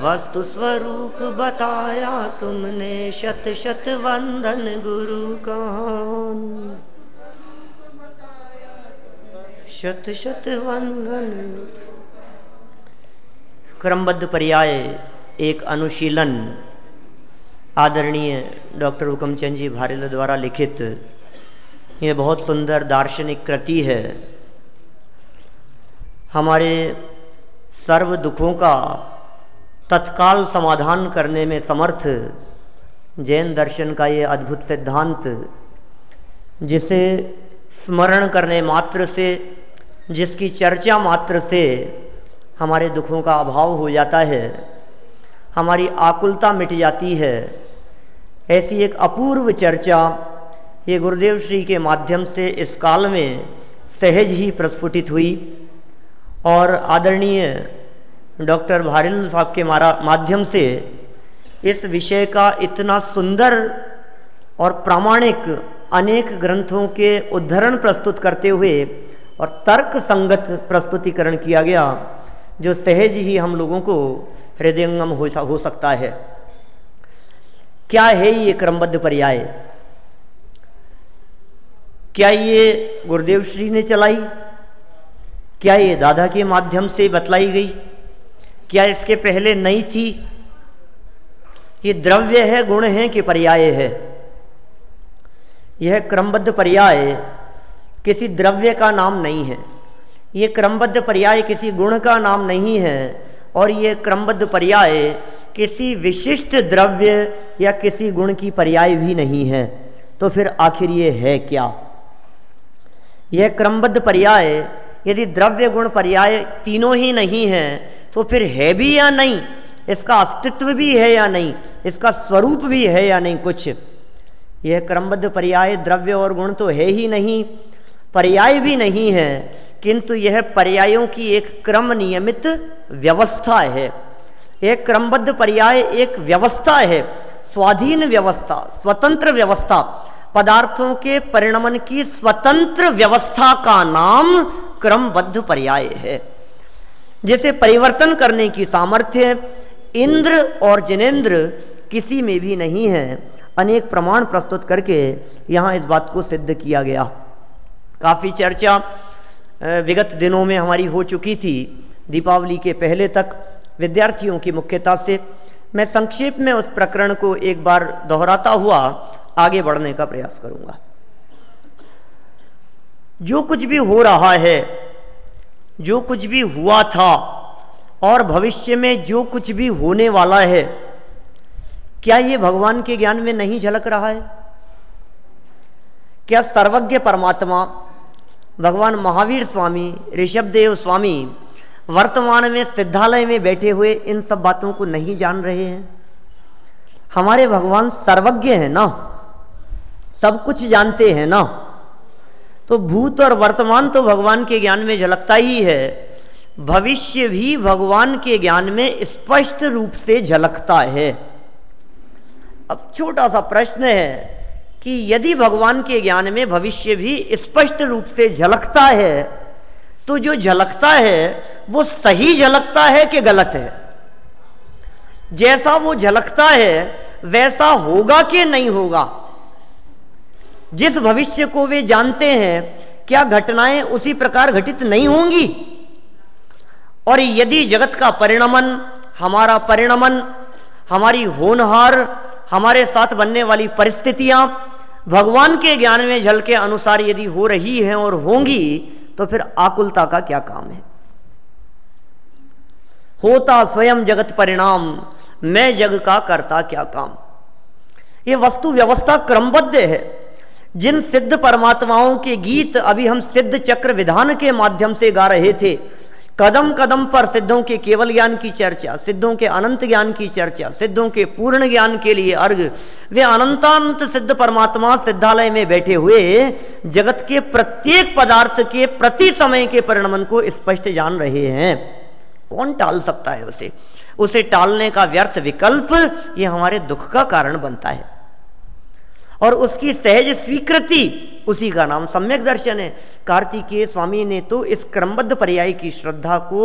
वस्तु स्वरूप बताया तुमने, शत शत वंदन गुरु कान, शत शत वंदन। क्रमबद्ध पर्याय एक अनुशीलन आदरणीय डॉक्टर हुकमचंद जी भारेल द्वारा लिखित ये बहुत सुंदर दार्शनिक कृति है। हमारे सर्व दुखों का तत्काल समाधान करने में समर्थ जैन दर्शन का ये अद्भुत सिद्धांत, जिसे स्मरण करने मात्र से, जिसकी चर्चा मात्र से हमारे दुखों का अभाव हो जाता है, हमारी आकुलता मिट जाती है। ऐसी एक अपूर्व चर्चा ये गुरुदेव श्री के माध्यम से इस काल में सहज ही प्रस्फुटित हुई और आदरणीय डॉक्टर भारेल साहब के माध्यम से इस विषय का इतना सुंदर और प्रामाणिक अनेक ग्रंथों के उद्धरण प्रस्तुत करते हुए और तर्क संगत प्रस्तुतिकरण किया गया, जो सहज ही हम लोगों को हृदयंगम हो सकता है। क्या है ये क्रमबद्ध पर्याय? क्या ये गुरुदेव श्री ने चलाई? क्या ये दादा के माध्यम से बतलाई गई? क्या इसके पहले नहीं थी? ये द्रव्य है, गुण है कि पर्याय है? यह क्रमबद्ध पर्याय किसी द्रव्य का नाम नहीं है, ये क्रमबद्ध पर्याय किसी गुण का नाम नहीं है, और ये क्रमबद्ध पर्याय किसी विशिष्ट द्रव्य या किसी गुण की पर्याय भी नहीं है। तो फिर आखिर ये है क्या? यह क्रमबद्ध पर्याय यदि द्रव्य गुण पर्याय तीनों ही नहीं है तो फिर है भी या नहीं, इसका अस्तित्व भी है या नहीं, इसका स्वरूप भी है या नहीं कुछ। यह क्रमबद्ध पर्याय द्रव्य और गुण तो है ही नहीं, पर्याय भी नहीं है, किंतु यह पर्यायों की एक क्रम नियमित व्यवस्था है। एक क्रमबद्ध पर्याय एक व्यवस्था है, स्वाधीन व्यवस्था, स्वतंत्र व्यवस्था, पदार्थों के परिणमन की स्वतंत्र व्यवस्था का नाम क्रमबद्ध पर्याय है। जैसे परिवर्तन करने की सामर्थ्य इंद्र और जिनेंद्र किसी में भी नहीं है। अनेक प्रमाण प्रस्तुत करके यहाँ इस बात को सिद्ध किया गया। काफ़ी चर्चा विगत दिनों में हमारी हो चुकी थी, दीपावली के पहले तक विद्यार्थियों की मुख्यता से। मैं संक्षेप में उस प्रकरण को एक बार दोहराता हुआ आगे बढ़ने का प्रयास करूंगा। जो कुछ भी हो रहा है, जो कुछ भी हुआ था और भविष्य में जो कुछ भी होने वाला है, क्या ये भगवान के ज्ञान में नहीं झलक रहा है? क्या सर्वज्ञ परमात्मा भगवान महावीर स्वामी, ऋषभदेव स्वामी वर्तमान में सिद्धालय में बैठे हुए इन सब बातों को नहीं जान रहे हैं? हमारे भगवान सर्वज्ञ हैं ना, सब कुछ जानते हैं ना, तो भूत और वर्तमान तो भगवान के ज्ञान में झलकता ही है, भविष्य भी भगवान के ज्ञान में स्पष्ट रूप से झलकता है। अब छोटा सा प्रश्न है कि यदि भगवान के ज्ञान में भविष्य भी स्पष्ट रूप से झलकता है, तो जो झलकता है वो सही झलकता है कि गलत है? जैसा वो झलकता है वैसा होगा कि नहीं होगा? जिस भविष्य को वे जानते हैं, क्या घटनाएं उसी प्रकार घटित नहीं होंगी? और यदि जगत का परिणमन, हमारा परिणमन, हमारी होनहार, हमारे साथ बनने वाली परिस्थितियां भगवान के ज्ञान में झल के अनुसार यदि हो रही हैं और होंगी, तो फिर आकुलता का क्या काम है? होता स्वयं जगत परिणाम, मैं जग का करता क्या काम। ये वस्तु व्यवस्था क्रमबद्ध है। जिन सिद्ध परमात्माओं के गीत अभी हम सिद्ध चक्र विधान के माध्यम से गा रहे थे, कदम कदम पर सिद्धों के केवल ज्ञान की चर्चा, सिद्धों के अनंत ज्ञान की चर्चा, सिद्धों के पूर्ण ज्ञान के लिए अर्घ, वे अनंतानंत सिद्ध परमात्मा सिद्धालय में बैठे हुए जगत के प्रत्येक पदार्थ के प्रति समय के परिणमन को स्पष्ट जान रहे हैं। कौन टाल सकता है उसे? उसे टालने का व्यर्थ विकल्प ये हमारे दुख का कारण बनता है, और उसकी सहज स्वीकृति, उसी का नाम सम्यक दर्शन है। कार्तिकेय स्वामी ने तो इस क्रमबद्ध पर्याय की श्रद्धा को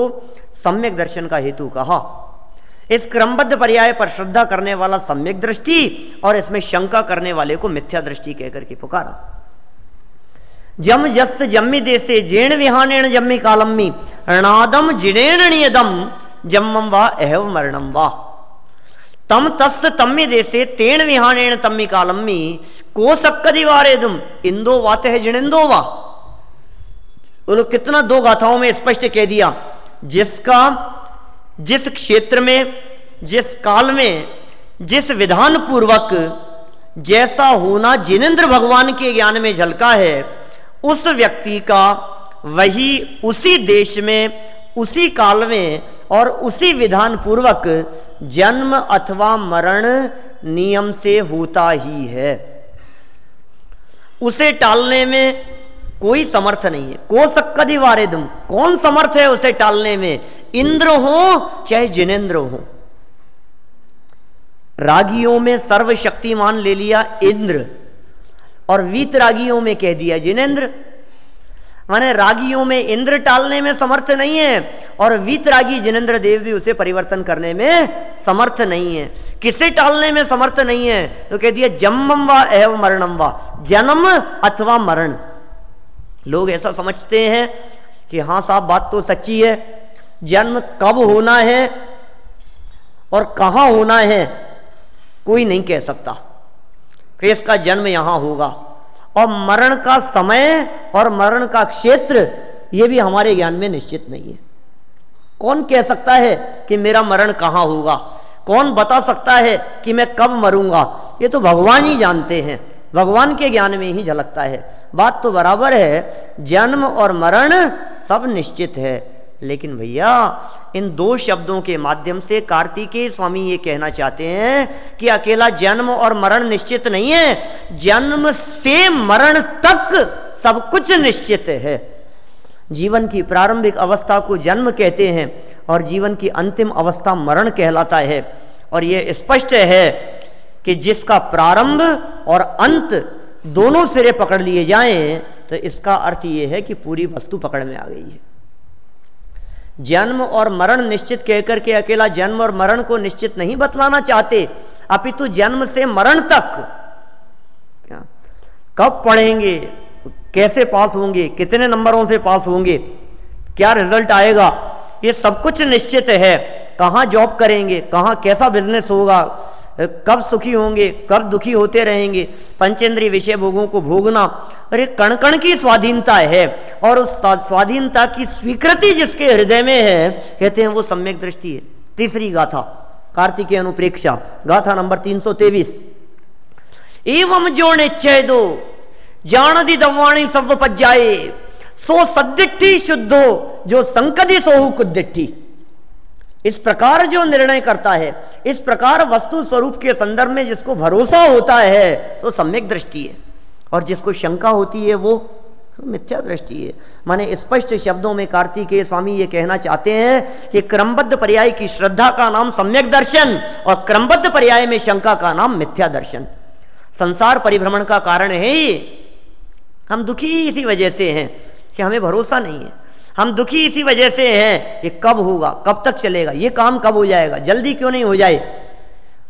सम्यक दर्शन का हेतु कहा। इस क्रमबद्ध पर्याय पर श्रद्धा करने वाला सम्यक दृष्टि और इसमें शंका करने वाले को मिथ्या दृष्टि कहकर के पुकारा। जम जस जम्मी देसे जेण विहानेण जम्मी कालम्मी ऋणादम जिनेण नियदम जम्मम वा एहव मरणम वा तम तस् तम्मी देसे तेण विहानेण तम्मी कालम्मी को सक्कदिवारेदुम इंदो वाते है जिनेंदो वा। वो लोग कितना दो गाथाओं में स्पष्ट कह दिया, जिसका जिस क्षेत्र में, जिस काल में, जिस विधान पूर्वक जैसा होना जिनेंद्र भगवान के ज्ञान में झलका है, उस व्यक्ति का वही उसी देश में, उसी काल में और उसी विधान पूर्वक जन्म अथवा मरण नियम से होता ही है। उसे टालने में कोई समर्थ नहीं है। को सक्कदि वारेदुम, कौन समर्थ है उसे टालने में? इंद्र हो चाहे जिनेंद्र हो। रागियों में सर्वशक्तिमान ले लिया इंद्र और वीतरागियों में कह दिया जिनेंद्र। माने रागियों में इंद्र टालने में समर्थ नहीं है और वीतरागी जिनेंद्र देव भी उसे परिवर्तन करने में समर्थ नहीं है। किसे टालने में समर्थ नहीं है? तो कह दिया जन्मम वा एव मरणम वा, जन्म अथवा मरण। लोग ऐसा समझते हैं कि हाँ साहब बात तो सच्ची है, जन्म कब होना है और कहां होना है कोई नहीं कह सकता कि इसका जन्म यहां होगा, और मरण का समय और मरण का क्षेत्र यह भी हमारे ज्ञान में निश्चित नहीं है। कौन कह सकता है कि मेरा मरण कहां होगा? कौन बता सकता है कि मैं कब मरूंगा? ये तो भगवान ही जानते हैं, भगवान के ज्ञान में ही झलकता है। बात तो बराबर है, जन्म और मरण सब निश्चित है, लेकिन भैया इन दो शब्दों के माध्यम से कार्तिकेय स्वामी ये कहना चाहते हैं कि अकेला जन्म और मरण निश्चित नहीं है, जन्म से मरण तक सब कुछ निश्चित है। जीवन की प्रारंभिक अवस्था को जन्म कहते हैं और जीवन की अंतिम अवस्था मरण कहलाता है। और यह स्पष्ट है कि जिसका प्रारंभ और अंत दोनों सिरे पकड़ लिए जाएं तो इसका अर्थ यह है कि पूरी वस्तु पकड़ में आ गई है। जन्म और मरण निश्चित कहकर के अकेला जन्म और मरण को निश्चित नहीं बतलाना चाहते, अपितु जन्म से मरण तक क्या, कब पढ़ेंगे, कैसे पास होंगे, कितने नंबरों से पास होंगे, क्या रिजल्ट आएगा, ये सब कुछ निश्चित है। कहां जॉब करेंगे, कहां कैसा बिजनेस होगा, कब सुखी होंगे, कब दुखी होते रहेंगे, पंचेंद्रिय विषय भोगों को भोगना, अरे कण कण की स्वाधीनता है। और उस स्वाधीनता की स्वीकृति जिसके हृदय में है, कहते हैं वो सम्यक दृष्टि है। तीसरी गाथा कार्तिकेय अनुप्रेक्षा, गाथा नंबर 323। एवं जो निश्चय दो जानदी दवाणी सब पज्जाए सो सद्दिट्ठी शुद्धो जो संकदि सोहु कुद्दिट्ठी। इस प्रकार जो निर्णय करता है, इस प्रकार वस्तु स्वरूप के संदर्भ में जिसको भरोसा होता है तो सम्यक दृष्टि है, और जिसको शंका होती है वो मिथ्या दृष्टि है। माने स्पष्ट शब्दों में कार्तिकेय स्वामी ये कहना चाहते हैं कि क्रमबद्ध पर्याय की श्रद्धा का नाम सम्यक दर्शन और क्रमबद्ध पर्याय में शंका का नाम मिथ्या दर्शन। संसार परिभ्रमण का कारण है ये। हम दुखी इसी वजह से हैं कि हमें भरोसा नहीं है, हम दुखी इसी वजह से हैं, ये कब होगा, कब तक चलेगा, ये काम कब हो जाएगा, जल्दी क्यों नहीं हो जाए,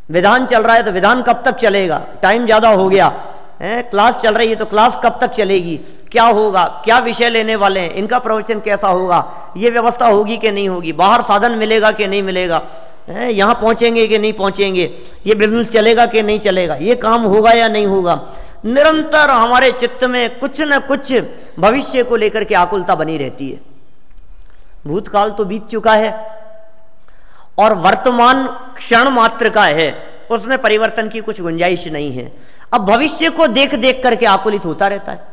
विधान चल रहा है तो विधान कब तक चलेगा, टाइम ज्यादा हो गया है, क्लास चल रही है तो क्लास कब तक चलेगी, क्या होगा, क्या विषय लेने वाले हैं, इनका प्रवचन कैसा होगा, ये व्यवस्था होगी कि नहीं होगी, बाहर साधन मिलेगा कि नहीं मिलेगा, यहाँ पहुंचेंगे कि नहीं पहुंचेंगे, ये बिजनेस चलेगा कि नहीं चलेगा, ये काम होगा या नहीं होगा। निरंतर हमारे चित्त में कुछ न कुछ भविष्य को लेकर के आकुलता बनी रहती है। भूतकाल तो बीत चुका है और वर्तमान क्षण मात्र का है, उसमें परिवर्तन की कुछ गुंजाइश नहीं है। अब भविष्य को देख देख करके आकुलित होता रहता है,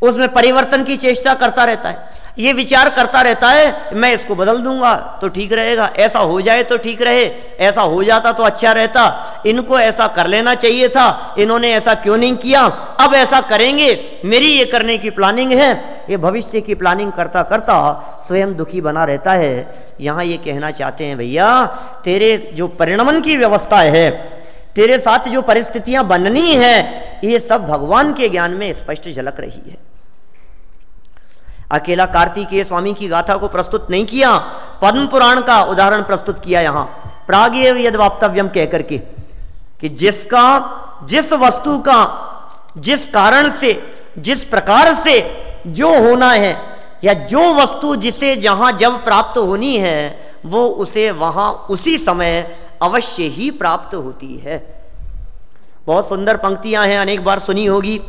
उसमें परिवर्तन की चेष्टा करता रहता है, ये विचार करता रहता है मैं इसको बदल दूंगा तो ठीक रहेगा, ऐसा हो जाए तो ठीक रहे, ऐसा हो जाता तो अच्छा रहता, इनको ऐसा कर लेना चाहिए था, इन्होंने ऐसा क्यों नहीं किया, अब ऐसा करेंगे, मेरी ये करने की प्लानिंग है। ये भविष्य की प्लानिंग करता करता स्वयं दुखी बना रहता है। यहाँ ये कहना चाहते हैं भैया तेरे जो परिणमन की व्यवस्था है, तेरे साथ जो परिस्थितियां बननी है, ये सब भगवान के ज्ञान में स्पष्ट झलक रही है। अकेला कार्तिकेय स्वामी की गाथा को प्रस्तुत नहीं किया, पद्म पुराण का उदाहरण प्रस्तुत किया यहां, प्रागेव यद वाप्तव्यम कह करके, कि जिसका, जिस वस्तु का जिस कारण से, जिस प्रकार से जो होना है, या जो वस्तु जिसे जहां जब प्राप्त होनी है, वो उसे वहां उसी समय अवश्य ही प्राप्त होती है। बहुत सुंदर पंक्तियां हैं, अनेक बार सुनी होगी।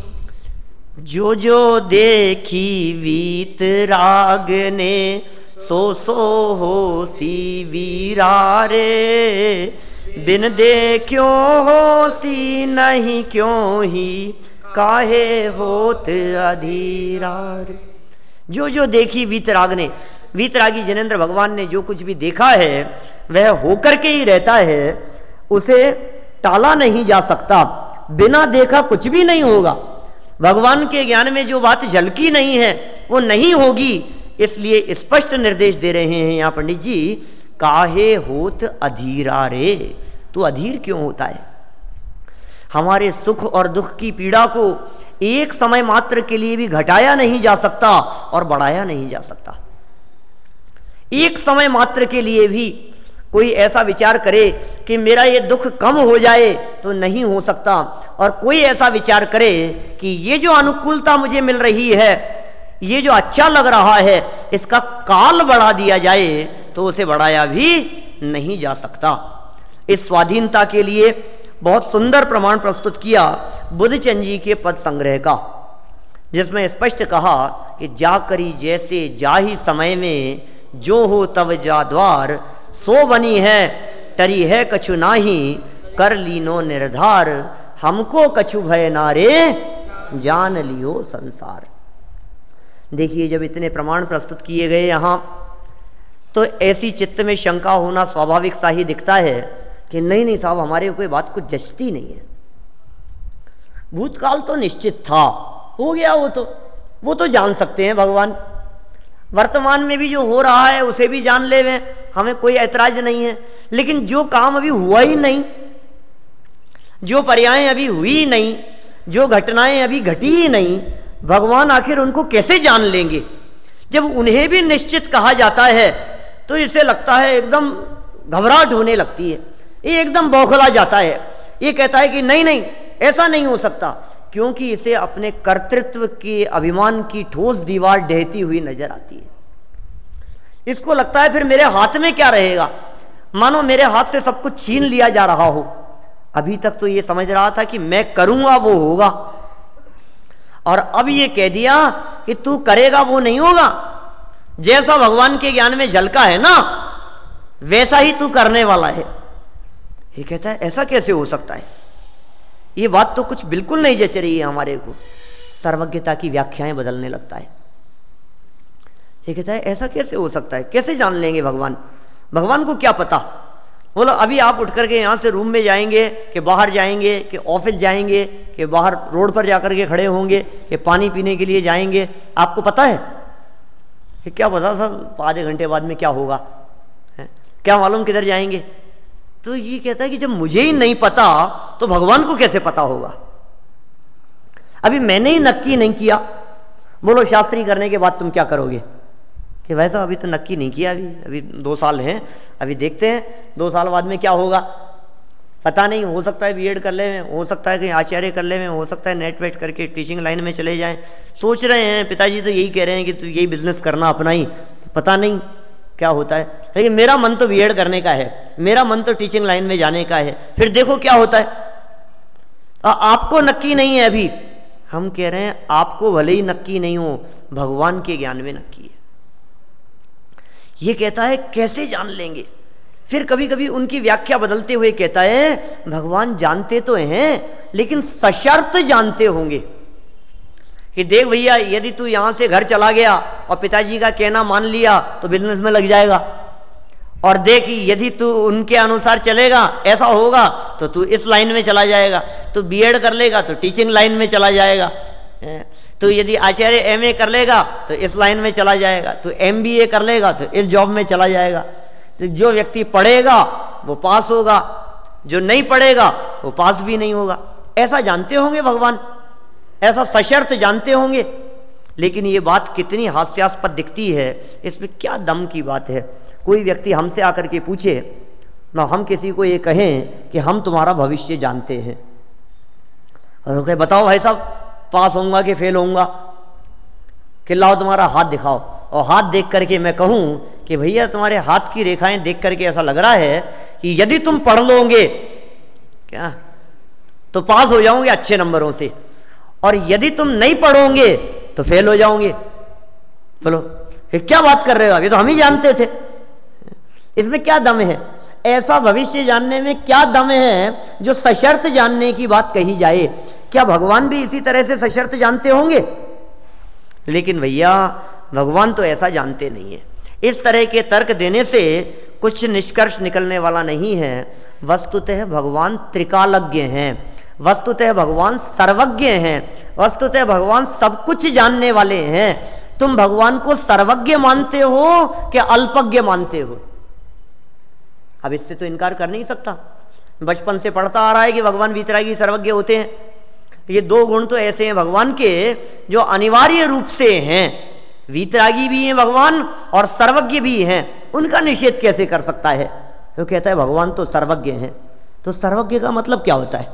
जो जो देखी वीत राग ने, सो सो हो सी वीरारे, बिन देखियो हो सी नहीं क्यों ही, काहे होत अधीरार। जो जो देखी वीतराग ने, वीतरागी जिनेंद्र भगवान ने जो कुछ भी देखा है वह होकर के ही रहता है, उसे टाला नहीं जा सकता। बिना देखा कुछ भी नहीं होगा। भगवान के ज्ञान में जो बात झलकी नहीं है वो नहीं होगी, इसलिए स्पष्ट निर्देश दे रहे हैं यहाँ पंडित जी, काहे होत अधीरा रे, तू अधीर क्यों होता है। हमारे सुख और दुख की पीड़ा को एक समय मात्र के लिए भी घटाया नहीं जा सकता और बढ़ाया नहीं जा सकता। एक समय मात्र के लिए भी कोई ऐसा विचार करे कि मेरा ये दुख कम हो जाए तो नहीं हो सकता, और कोई ऐसा विचार करे कि ये जो अनुकूलता मुझे मिल रही है, ये जो अच्छा लग रहा है, इसका काल बढ़ा दिया जाए तो उसे बढ़ाया भी नहीं जा सकता। इस स्वाधीनता के लिए बहुत सुंदर प्रमाण प्रस्तुत किया बुद्धचंद जी के पद संग्रह का, जिसमें स्पष्ट कहा कि जा करी जैसे जाही समय में, जो हो तब जा द्वार, सो बनी है टरी है कछु नाही, कर लीनो निर्धार, हमको कछु भय नारे, जान लियो संसार। देखिए, जब इतने प्रमाण प्रस्तुत किए गए यहाँ, तो ऐसी चित्त में शंका होना स्वाभाविक सा ही दिखता है कि नहीं नहीं साहब, हमारे कोई बात कुछ जचती नहीं है। भूतकाल तो निश्चित था, हो गया, वो तो जान सकते हैं भगवान। वर्तमान में भी जो हो रहा है उसे भी जान ले, हमें कोई ऐतराज नहीं है। लेकिन जो काम अभी हुआ ही नहीं, जो पर्यायें अभी हुई नहीं, जो घटनाएं अभी घटी ही नहीं, भगवान आखिर उनको कैसे जान लेंगे। जब उन्हें भी निश्चित कहा जाता है तो इसे लगता है, एकदम घबराहट होने लगती है, ये एकदम बौखला जाता है। ये कहता है कि नहीं नहीं, ऐसा नहीं हो सकता, क्योंकि इसे अपने कर्तृत्व के अभिमान की ठोस दीवार ढहती हुई नजर आती है। इसको लगता है फिर मेरे हाथ में क्या रहेगा, मानो मेरे हाथ से सब कुछ छीन लिया जा रहा हो। अभी तक तो ये समझ रहा था कि मैं करूंगा वो होगा, और अब ये कह दिया कि तू करेगा वो नहीं होगा। जैसा भगवान के ज्ञान में झलका है ना, वैसा ही तू करने वाला है। ये कहता है ऐसा कैसे हो सकता है, ये बात तो कुछ बिल्कुल नहीं जच रही है हमारे को। सर्वज्ञता की व्याख्याएं बदलने लगता है। ये कहता है ऐसा कैसे हो सकता है, कैसे जान लेंगे भगवान, भगवान को क्या पता। बोलो अभी आप उठ करके यहाँ से रूम में जाएंगे कि बाहर जाएंगे कि ऑफिस जाएंगे कि बाहर रोड पर जाकर के खड़े होंगे कि पानी पीने के लिए जाएंगे, आपको पता है कि क्या पता सब आधे घंटे बाद में क्या होगा है? क्या मालूम किधर जाएंगे। तो ये कहता है कि जब मुझे ही नहीं पता तो भगवान को कैसे पता होगा। अभी मैंने ही नक्की नहीं किया, बोलो शास्त्री करने के बाद तुम क्या करोगे कि वैसा अभी तो नक्की नहीं किया, अभी 2 साल हैं, अभी देखते हैं 2 साल बाद में क्या होगा, पता नहीं, हो सकता है बीएड कर ले, हो सकता है कहीं आचार्य कर ले, हो सकता है नेट वेट करके टीचिंग लाइन में चले जाएं। सोच रहे हैं, पिताजी तो यही कह रहे हैं कि तू यही बिजनेस करना अपना ही, तो पता नहीं क्या होता है। लेकिन मेरा मन तो बीएड करने का है, मेरा मन तो टीचिंग लाइन में जाने का है, फिर देखो क्या होता है। आपको नक्की नहीं है अभी, हम कह रहे हैं आपको भले ही नक्की नहीं हो, भगवान के ज्ञान में नक्की है। ये कहता है कैसे जान लेंगे। फिर कभी कभी उनकी व्याख्या बदलते हुए कहता है भगवान जानते तो हैं लेकिन सशर्त जानते होंगे कि देख भैया, यदि तू यहां से घर चला गया और पिताजी का कहना मान लिया तो बिजनेस में लग जाएगा, और देख यदि तू उनके अनुसार चलेगा ऐसा होगा तो तू इस लाइन में चला जाएगा, तू बीएड कर लेगा तो टीचिंग लाइन में चला जाएगा, तो यदि आचार्य एमए कर लेगा तो इस लाइन में चला जाएगा, तो एमबीए कर लेगा तो इस जॉब में चला जाएगा। तो जो व्यक्ति पढ़ेगा वो पास होगा, जो नहीं पढ़ेगा वो पास भी नहीं होगा। ऐसा जानते होंगे भगवान, ऐसा सशर्त जानते होंगे। लेकिन ये बात कितनी हास्यास्पद दिखती है, इसमें क्या दम की बात है। कोई व्यक्ति हमसे आकर के पूछे ना, हम किसी को ये कहें कि हम तुम्हारा भविष्य जानते हैं, और कहे बताओ भाई साहब पास होऊंगा कि फेल होऊंगा, कि लाओ तुम्हारा हाथ दिखाओ, और हाथ देख करके मैं कहूं कि भैया तुम्हारे हाथ की रेखाएं देख करके ऐसा लग रहा है कि यदि तुम पढ़ लोगे क्या तो पास हो जाओगे अच्छे नंबरों से, और यदि तुम नहीं पढ़ोगे तो फेल हो जाओगे। बोलो फिर क्या बात कर रहे हो, अभी तो हम ही जानते थे। इसमें क्या दम है? ऐसा भविष्य जानने में क्या दम है जो सशर्त जानने की बात कही जाए? क्या भगवान भी इसी तरह से सशर्त जानते होंगे? लेकिन भैया भगवान तो ऐसा जानते नहीं है। इस तरह के तर्क देने से कुछ निष्कर्ष निकलने वाला नहीं है। वस्तुतः भगवान त्रिकालज्ञ हैं, वस्तुतः भगवान सर्वज्ञ हैं, वस्तुतः भगवान सब कुछ जानने वाले हैं। तुम भगवान को सर्वज्ञ मानते हो कि अल्पज्ञ मानते हो? अब इससे तो इनकार कर नहीं सकता। बचपन से पढ़ता आ रहा है कि भगवान वीतरागी सर्वज्ञ होते हैं। ये दो गुण तो ऐसे हैं भगवान के जो अनिवार्य रूप से हैं, वीतरागी भी हैं भगवान और सर्वज्ञ भी हैं। उनका निषेध कैसे कर सकता है? तो कहता है भगवान तो सर्वज्ञ हैं। तो सर्वज्ञ का मतलब क्या होता है?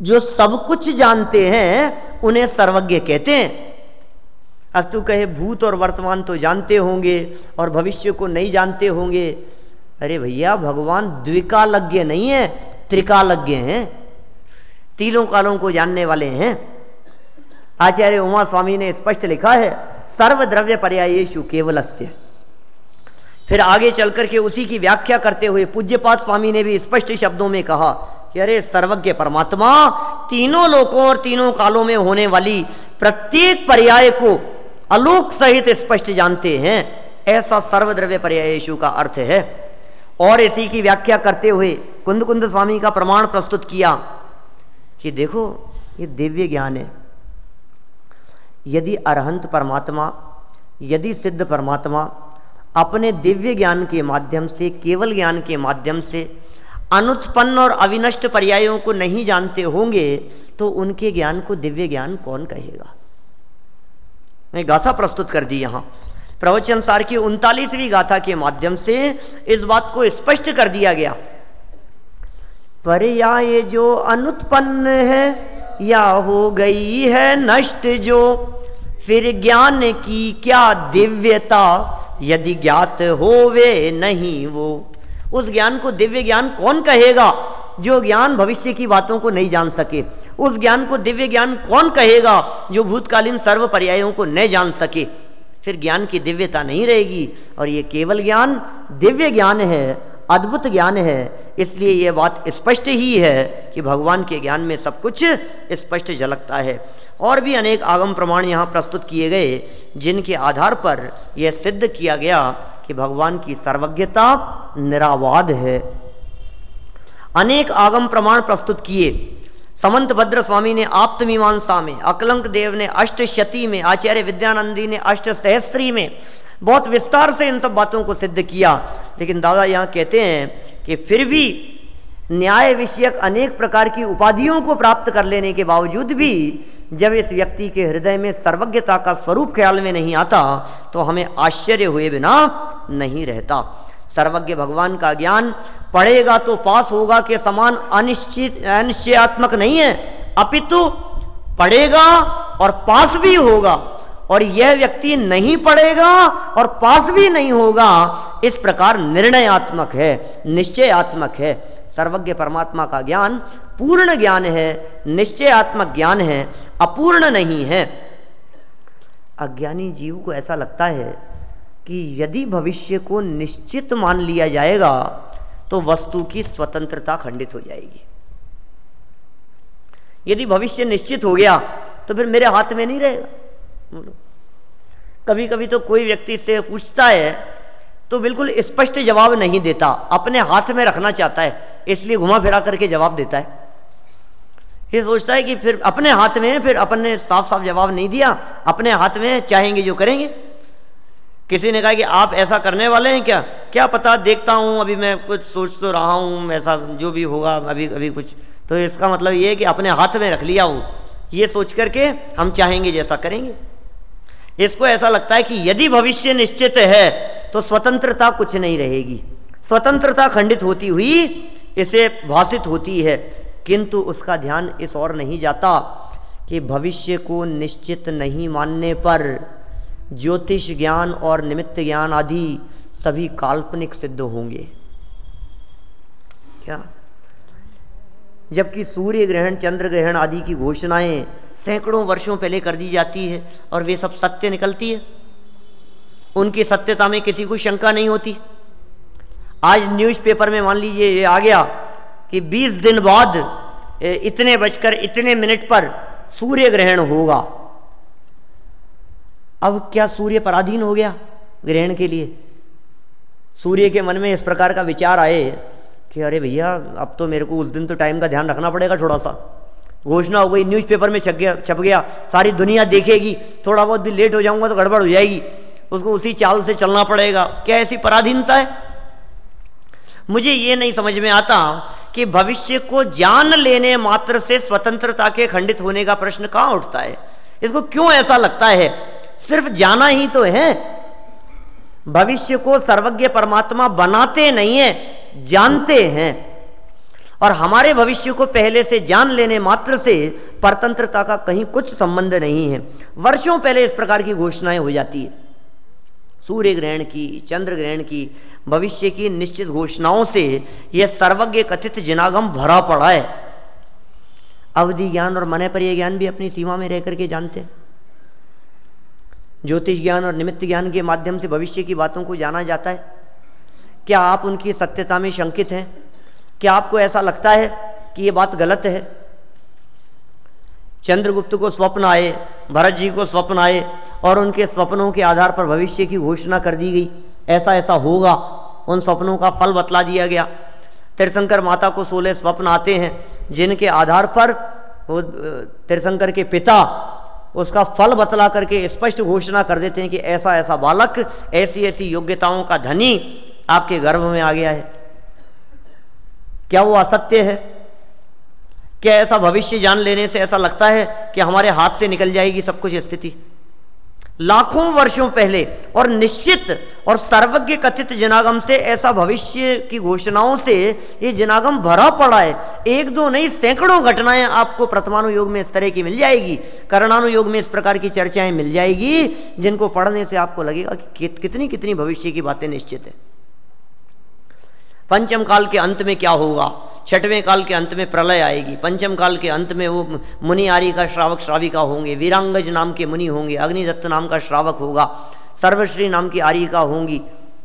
जो सब कुछ जानते हैं उन्हें सर्वज्ञ कहते हैं। अब तू कहे भूत और वर्तमान तो जानते होंगे और भविष्य को नहीं जानते होंगे। अरे भैया भगवान द्विकालज्ञ नहीं है, त्रिकालज्ञ हैं, तीनों कालों को जानने वाले हैं। आचार्य उमा स्वामी ने स्पष्ट लिखा है सर्वद्रव्य पर्यायेषु केवलस्य। फिर आगे चलकर के उसी की व्याख्या करते हुए पूज्यपाद स्वामी ने भी स्पष्ट शब्दों में कहा कि अरे सर्वज्ञ परमात्मा तीनों लोकों और तीनों कालों में होने वाली प्रत्येक पर्याय को आलोक सहित स्पष्ट जानते हैं। ऐसा सर्वद्रव्य पर्यायेषु का अर्थ है। और इसी की व्याख्या करते हुए कुंद कुंद स्वामी का प्रमाण प्रस्तुत किया कि देखो ये दिव्य ज्ञान है। यदि अरहंत परमात्मा, यदि सिद्ध परमात्मा अपने दिव्य ज्ञान के माध्यम से, केवल ज्ञान के माध्यम से अनुत्पन्न और अविनष्ट पर्यायों को नहीं जानते होंगे तो उनके ज्ञान को दिव्य ज्ञान कौन कहेगा? मैं गाथा प्रस्तुत कर दी यहां। प्रवचन सार की 39वीं गाथा के माध्यम से इस बात को स्पष्ट कर दिया गया। पर्याय जो अनुत्पन्न है या हो गई है नष्ट जो, फिर ज्ञान की क्या दिव्यता यदि ज्ञात होवे नहीं वो। उस ज्ञान को दिव्य ज्ञान कौन कहेगा जो ज्ञान भविष्य की बातों को नहीं जान सके? उस ज्ञान को दिव्य ज्ञान कौन कहेगा जो भूतकालीन सर्व पर्यायों को न जान सके? फिर ज्ञान की दिव्यता नहीं रहेगी। और ये केवल ज्ञान दिव्य ज्ञान है, अद्भुत ज्ञान है। इसलिए यह बात स्पष्ट ही है कि भगवान के ज्ञान में सब कुछ स्पष्ट झलकता है। और भी अनेक आगम प्रमाण यहाँ प्रस्तुत किए गए जिनके आधार पर यह सिद्ध किया गया कि भगवान की सर्वज्ञता निरावाद है। अनेक आगम प्रमाण प्रस्तुत किए। समंत भद्र स्वामी ने आप्तमीमांसा में, अकलंक देव ने अष्टशती में, आचार्य विद्यानंदी ने अष्टसहस्त्री में बहुत विस्तार से इन सब बातों को सिद्ध किया। लेकिन दादा यहाँ कहते हैं कि फिर भी न्याय विषयक अनेक प्रकार की उपाधियों को प्राप्त कर लेने के बावजूद भी जब इस व्यक्ति के हृदय में सर्वज्ञता का स्वरूप ख्याल में नहीं आता तो हमें आश्चर्य हुए बिना नहीं रहता। सर्वज्ञ भगवान का ज्ञान पढ़ेगा तो पास होगा के समान अनिश्चयात्मक नहीं है, अपितु पढ़ेगा और पास भी होगा। और यह व्यक्ति नहीं पढ़ेगा और पास भी नहीं होगा, इस प्रकार निर्णयात्मक है, निश्चयात्मक है। सर्वज्ञ परमात्मा का ज्ञान पूर्ण ज्ञान है, निश्चयात्मक ज्ञान है, अपूर्ण नहीं है। अज्ञानी जीव को ऐसा लगता है कि यदि भविष्य को निश्चित मान लिया जाएगा तो वस्तु की स्वतंत्रता खंडित हो जाएगी। यदि भविष्य निश्चित हो गया तो फिर मेरे हाथ में नहीं रहेगा। कभी कभी तो कोई व्यक्ति से पूछता है तो बिल्कुल स्पष्ट जवाब नहीं देता, अपने हाथ में रखना चाहता है, इसलिए घुमा फिरा करके जवाब देता है। ये सोचता है कि फिर अपने हाथ में, फिर अपने साफ साफ जवाब नहीं दिया, अपने हाथ में चाहेंगे जो करेंगे। किसी ने कहा कि आप ऐसा करने वाले हैं क्या? क्या पता, देखता हूं, अभी मैं कुछ सोच तो रहा हूं, ऐसा जो भी होगा अभी अभी कुछ। तो इसका मतलब ये है कि अपने हाथ में रख लिया हूं, ये सोच करके हम चाहेंगे जैसा करेंगे। इसको ऐसा लगता है कि यदि भविष्य निश्चित है तो स्वतंत्रता कुछ नहीं रहेगी, स्वतंत्रता खंडित होती हुई इसे भाषित होती है, किंतु उसका ध्यान इस ओर नहीं जाता कि भविष्य को निश्चित नहीं मानने पर ज्योतिष ज्ञान और निमित्त ज्ञान आदि सभी काल्पनिक सिद्ध होंगे। क्या? जबकि सूर्य ग्रहण, चंद्र ग्रहण आदि की घोषणाएं सैकड़ों वर्षों पहले कर दी जाती है और वे सब सत्य निकलती है, उनकी सत्यता में किसी को शंका नहीं होती। आज न्यूज़पेपर में मान लीजिए ये आ गया कि 20 दिन बाद इतने बजकर इतने मिनट पर सूर्य ग्रहण होगा। अब क्या सूर्य पराधीन हो गया ग्रहण के लिए? सूर्य के मन में इस प्रकार का विचार आए कि अरे भैया अब तो मेरे को उस दिन तो टाइम का ध्यान रखना पड़ेगा, थोड़ा सा घोषणा हो गई, न्यूज़पेपर में छप गया, सारी दुनिया देखेगी, थोड़ा बहुत भी लेट हो जाऊंगा तो गड़बड़ हो जाएगी, उसको उसी चाल से चलना पड़ेगा। क्या ऐसी पराधीनता है? मुझे ये नहीं समझ में आता कि भविष्य को जान लेने मात्र से स्वतंत्रता के खंडित होने का प्रश्न कहाँ उठता है। इसको क्यों ऐसा लगता है? सिर्फ जाना ही तो है। भविष्य को सर्वज्ञ परमात्मा बनाते नहीं है, जानते हैं। और हमारे भविष्य को पहले से जान लेने मात्र से परतंत्रता का कहीं कुछ संबंध नहीं है। वर्षों पहले इस प्रकार की घोषणाएं हो जाती है, सूर्य ग्रहण की, चंद्र ग्रहण की, भविष्य की निश्चित घोषणाओं से यह सर्वज्ञ कथित जिनागम भरा पड़ा है। अवधि ज्ञान और मनःपर्य ज्ञान भी अपनी सीमा में रह करके जानते हैं। ज्योतिष ज्ञान और निमित्त ज्ञान के माध्यम से भविष्य की बातों को जाना जाता है। क्या आप उनकी सत्यता में शंकित हैं? क्या आपको ऐसा लगता है कि ये बात गलत है? चंद्रगुप्त को स्वप्न आए, भरत जी को स्वप्न आए और उनके स्वप्नों के आधार पर भविष्य की घोषणा कर दी गई, ऐसा ऐसा होगा। उन स्वप्नों का फल बतला दिया गया। तीर्थंकर माता को 16 स्वप्न आते हैं जिनके आधार पर वो तीर्थंकर के पिता उसका फल बतला करके स्पष्ट घोषणा कर देते हैं कि ऐसा ऐसा बालक, ऐसी ऐसी योग्यताओं का धनी आपके गर्भ में आ गया है। क्या वो असत्य है? क्या ऐसा भविष्य जान लेने से ऐसा लगता है कि हमारे हाथ से निकल जाएगी सब कुछ स्थिति? लाखों वर्षों पहले और निश्चित और सर्वज्ञ कथित जनागम से, ऐसा भविष्य की घोषणाओं से ये जनागम भरा पड़ा है। एक दो नहीं, सैकड़ों घटनाएं आपको प्रथमानुयोग में इस तरह की मिल जाएगी, करणानुयोग में इस प्रकार की चर्चाएं मिल जाएगी, जिनको पढ़ने से आपको लगेगा कि कितनी कितनी भविष्य की बातें निश्चित है। पंचम काल के अंत में क्या होगा? छठवें काल के अंत में प्रलय आएगी। पंचम काल के अंत में वो मुनि आर्य का श्रावक श्राविका होंगे, वीरांगज नाम के मुनि होंगे, अग्निदत्त नाम का श्रावक होगा, सर्वश्री नाम की आर्यिका होंगी,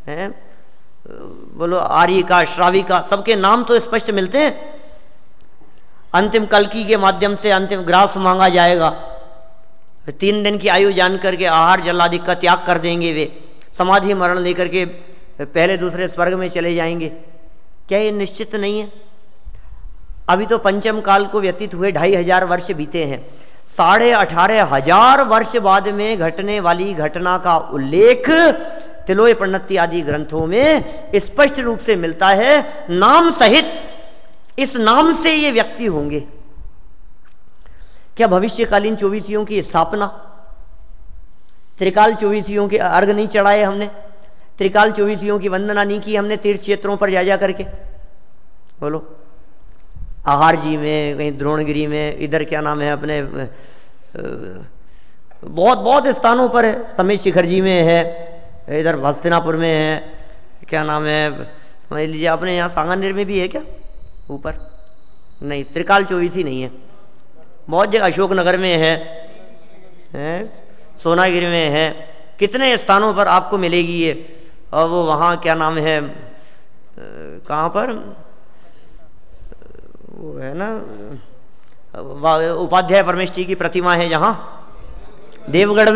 हैं बोलो आर्यिका, श्राविका, सबके नाम तो स्पष्ट मिलते हैं। अंतिम कल्की के माध्यम से अंतिम ग्रास मांगा जाएगा। 3 दिन की आयु जान करके आहार जलादि का त्याग कर देंगे, वे समाधि मरण लेकर के पहले दूसरे स्वर्ग में चले जाएंगे। क्या ये निश्चित नहीं है? अभी तो पंचम काल को व्यतीत हुए 2500 वर्ष बीते हैं। 18,500 वर्ष बाद में घटने वाली घटना का उल्लेख तिलोय प्रणति आदि ग्रंथों में स्पष्ट रूप से मिलता है, नाम सहित। इस नाम से ये व्यक्ति होंगे। क्या भविष्यकालीन चौबीसियों की स्थापना, त्रिकाल चौबीसियों के अर्घ नहीं चढ़ाए हमने, त्रिकाल चौबीसियों की वंदना नहीं की हमने तीर्थ क्षेत्रों पर जा करके? बोलो, आहार जी में, कहीं द्रोणगिरी में, इधर क्या नाम है अपने बहुत बहुत स्थानों पर है, समेत शिखर जी में है, इधर हस्तिनापुर में है, क्या नाम है समझ लीजिए, अपने यहाँ सांगानेर में भी है क्या ऊपर? नहीं, त्रिकाल चौबीसी नहीं है। बहुत जगह अशोकनगर में है, सोनागिरी में है, कितने स्थानों पर आपको मिलेगी ये। और वो वहाँ क्या नाम है, कहाँ पर वो है ना, उपाध्याय परमेष्ठी की प्रतिमा है जहाँ, देवगढ़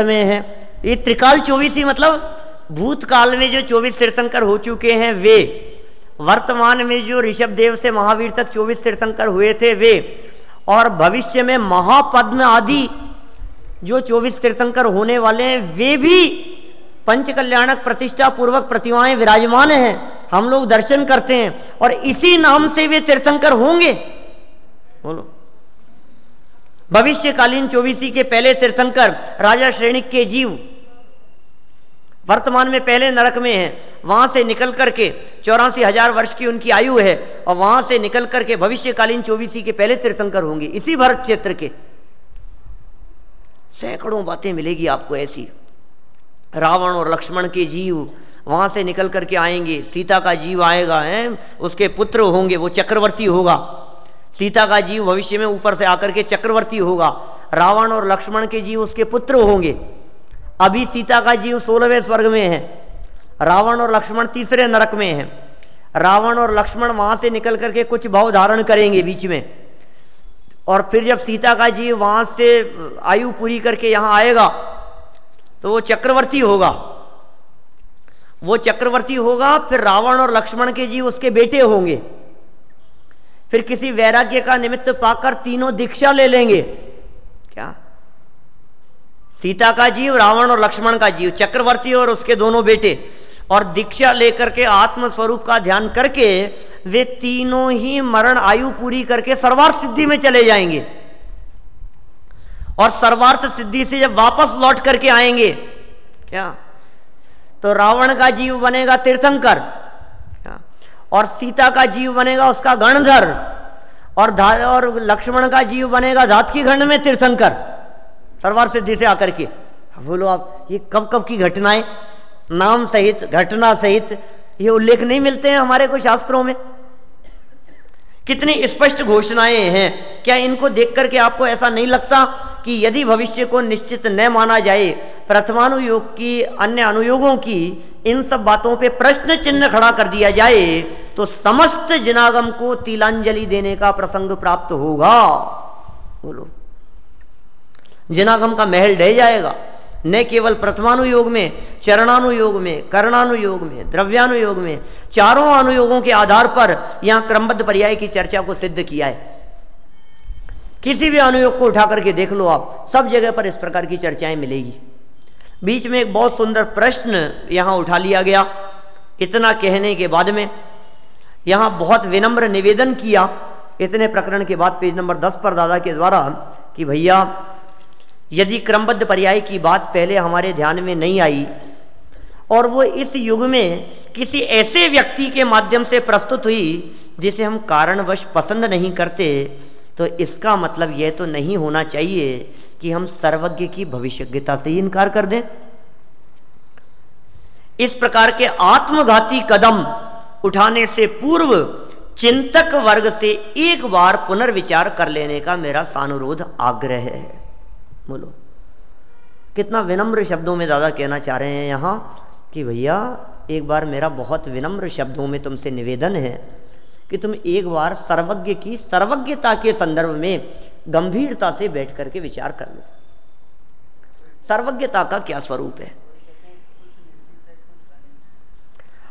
में है। ये त्रिकाल चौबीसी मतलब भूतकाल में जो 24 तीर्थंकर हो चुके हैं वे, वर्तमान में जो ऋषभ देव से महावीर तक 24 तीर्थंकर हुए थे वे, और भविष्य में महापद्म आदि जो 24 तीर्थंकर होने वाले हैं वे भी पंचकल्याणक प्रतिष्ठा पूर्वक प्रतिमाएं विराजमान हैं। हम लोग दर्शन करते हैं और इसी नाम से वे तीर्थंकर होंगे। बोलो, भविष्यकालीन 24 के पहले तीर्थंकर राजा श्रेणिक के जीव वर्तमान में पहले नरक में हैं, वहां से निकल करके 84,000 वर्ष की उनकी आयु है, और वहां से निकल करके भविष्यकालीन 24 के पहले तीर्थंकर होंगे इसी भरत क्षेत्र के। सैकड़ों बातें मिलेगी आपको ऐसी। रावण और लक्ष्मण के जीव वहां से निकल करके आएंगे, सीता का जीव आएगा, है उसके पुत्र होंगे, वो चक्रवर्ती होगा। सीता का जीव भविष्य में ऊपर से आकर के चक्रवर्ती होगा। रावण और लक्ष्मण के जीव उसके पुत्र होंगे। अभी सीता का जीव 16वें स्वर्ग में है, रावण और लक्ष्मण तीसरे नरक में है। रावण और लक्ष्मण वहां से निकल करके कुछ भाव धारण करेंगे बीच में, और फिर जब सीता का जीव वहां से आयु पूरी करके यहां आएगा तो वो चक्रवर्ती होगा। वो चक्रवर्ती होगा, फिर रावण और लक्ष्मण के जीव उसके बेटे होंगे। फिर किसी वैराग्य का निमित्त पाकर तीनों दीक्षा ले लेंगे। क्या? सीता का जीव, रावण और लक्ष्मण का जीव, चक्रवर्ती और उसके दोनों बेटे, और दीक्षा लेकर के आत्म स्वरूप का ध्यान करके वे तीनों ही मरण आयु पूरी करके सर्वार्थ सिद्धि में चले जाएंगे। और सर्वार्थ सिद्धि से जब वापस लौट करके आएंगे, क्या, तो रावण का जीव बनेगा तीर्थंकर, और सीता का जीव बनेगा उसका गणधर, और लक्ष्मण का जीव बनेगा धातकी खंड में तीर्थंकर, सर्वार्थ सिद्धि से आकर के। बोलो आप, ये कब कब की घटनाएं, नाम सहित, घटना सहित, ये उल्लेख नहीं मिलते हैं हमारे को शास्त्रों में? कितनी स्पष्ट घोषणाएं हैं। क्या इनको देख करके आपको ऐसा नहीं लगता कि यदि भविष्य को निश्चित न माना जाए, प्रथमानुयोग की, अन्य अनुयोगों की, इन सब बातों पे प्रश्न चिन्ह खड़ा कर दिया जाए तो समस्त जिनागम को तिलांजलि देने का प्रसंग प्राप्त होगा? बोलो, जिनागम का महल ढह जाएगा। न केवल प्रथमानुयोग में, चरणानुयोग में, कर्णानुयोग में, द्रव्यानुयोग में, चारों अनुयोगों के आधार पर यहां क्रमबद्ध पर्याय की चर्चा को सिद्ध किया है। किसी भी अनुयोग को उठा करके देख लो आप, सब जगह पर इस प्रकार की चर्चाएं मिलेगी। बीच में एक बहुत सुंदर प्रश्न यहां उठा लिया गया। इतना कहने के बाद में यहां बहुत विनम्र निवेदन किया, इतने प्रकरण के बाद पेज नंबर 10 पर दादा के द्वारा, कि भैया यदि क्रमबद्ध पर्याय की बात पहले हमारे ध्यान में नहीं आई और वो इस युग में किसी ऐसे व्यक्ति के माध्यम से प्रस्तुत हुई जिसे हम कारणवश पसंद नहीं करते, तो इसका मतलब यह तो नहीं होना चाहिए कि हम सर्वज्ञ की भविष्यज्ञता से ही इनकार कर दें। इस प्रकार के आत्मघाती कदम उठाने से पूर्व चिंतक वर्ग से एक बार पुनर्विचार कर लेने का मेरा सानुरोध आग्रह है। बोलो, कितना विनम्र शब्दों में दादा कहना चाह रहे हैं यहां कि भैया एक बार मेरा बहुत विनम्र शब्दों में तुमसे निवेदन है कि तुम एक बार सर्वज्ञ की सर्वज्ञता के संदर्भ में गंभीरता से बैठ करके विचार कर लो। सर्वज्ञता का क्या स्वरूप है?